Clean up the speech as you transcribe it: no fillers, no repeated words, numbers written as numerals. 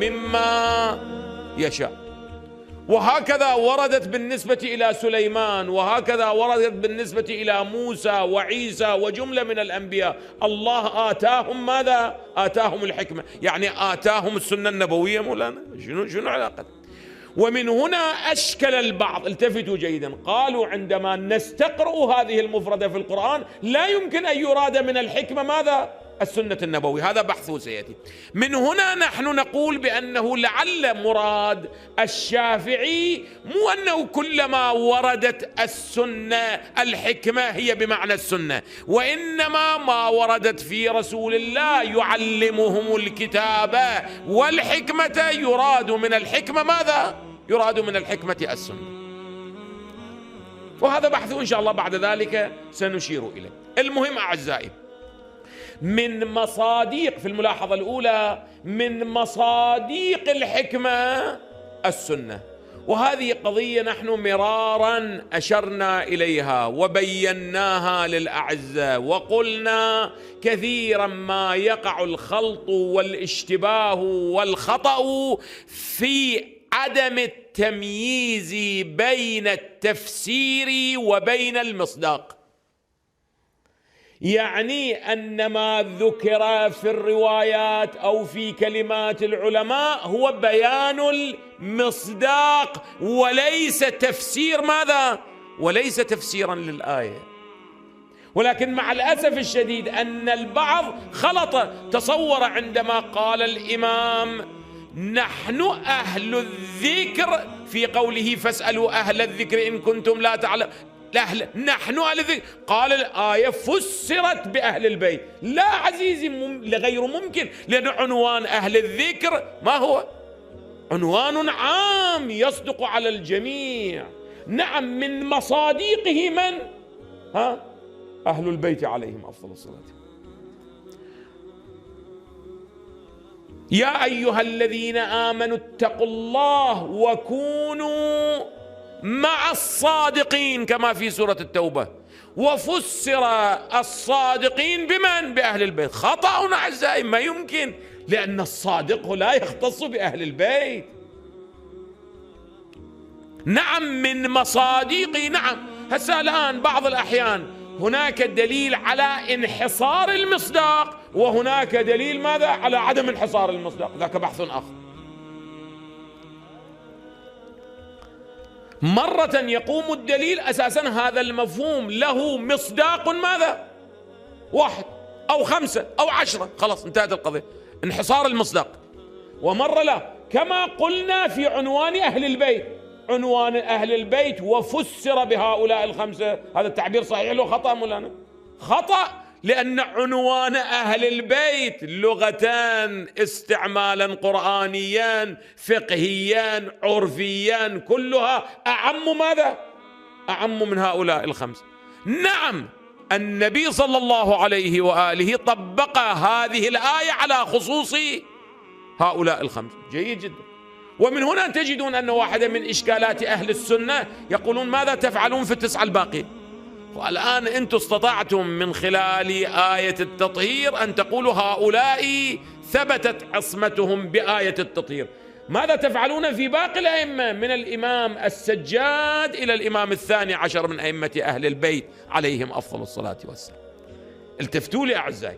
مما يشاء. وهكذا وردت بالنسبة إلى سليمان، وهكذا وردت بالنسبة إلى موسى وعيسى وجملة من الأنبياء. الله آتاهم ماذا؟ آتاهم الحكمة، يعني آتاهم السنة النبوية. مولانا شنو علاقة؟ ومن هنا أشكل البعض، التفتوا جيدا، قالوا عندما نستقرأ هذه المفردة في القرآن لا يمكن أن يراد من الحكمة ماذا؟ السنة النبوية. هذا بحثه سيأتي. من هنا نحن نقول بأنه لعل مراد الشافعي مو أنه كلما وردت السنة الحكمة هي بمعنى السنة، وإنما ما وردت في رسول الله يعلمهم الكتاب والحكمة يراد من الحكمة ماذا؟ يراد من الحكمة السنة. وهذا بحثه إن شاء الله بعد ذلك سنشير إليه. المهم أعزائي، من مصاديق في الملاحظة الأولى من مصاديق الحكمة السنة، وهذه قضية نحن مرارا أشرنا إليها وبيناها للأعزة، وقلنا كثيرا ما يقع الخلط والاشتباه والخطأ في عدم التمييز بين التفسير وبين المصداق. يعني أن ما ذكر في الروايات أو في كلمات العلماء هو بيان المصداق وليس تفسير ماذا؟ وليس تفسيرا للآية. ولكن مع الأسف الشديد أن البعض خلط، تصور عندما قال الإمام نحن أهل الذكر في قوله فاسألوا أهل الذكر إن كنتم لا تعلمون، نحن أهل الذكر، قال الآية فسرت بأهل البيت. لا عزيزي، غير ممكن، لأن عنوان أهل الذكر ما هو؟ عنوان عام يصدق على الجميع. نعم، من مصاديقه من؟ أهل البيت عليهم أفضل الصلاة. يا أيها الذين آمنوا اتقوا الله وكونوا مع الصادقين كما في سورة التوبة. وفسر الصادقين بمن؟ بأهل البيت. خطأ أعزائي، ما يمكن، لأن الصادق لا يختص بأهل البيت. نعم من مصاديقه. نعم هسه الآن بعض الأحيان هناك دليل على انحصار المصداق، وهناك دليل ماذا؟ على عدم انحصار المصداق، ذاك بحث آخر. مرة يقوم الدليل أساسا هذا المفهوم له مصداق ماذا؟ 1 أو 5 أو 10، خلاص انتهت القضية، انحصار المصداق. ومرة لا، كما قلنا في عنوان أهل البيت، عنوان أهل البيت وفسر بهؤلاء ال5، هذا التعبير صحيح له خطأ مولانا؟ خطأ، لأن عنوان أهل البيت لغتان، استعمالا قرآنيا فقهيا عرفيا، كلها أعم ماذا؟ أعم من هؤلاء ال5. نعم النبي صلى الله عليه وآله طبق هذه الآية على خصوص هؤلاء ال5، جيد جدا. ومن هنا تجدون أن واحدة من إشكالات أهل السنة يقولون ماذا تفعلون في ال9 الباقين؟ والآن أنتم استطعتم من خلال آية التطهير أن تقولوا هؤلاء ثبتت عصمتهم بآية التطهير. ماذا تفعلون في باقي الأئمة من الإمام السجاد إلى الإمام ال12 من أئمة أهل البيت عليهم أفضل الصلاة والسلام؟ التفتوا لي أعزائي.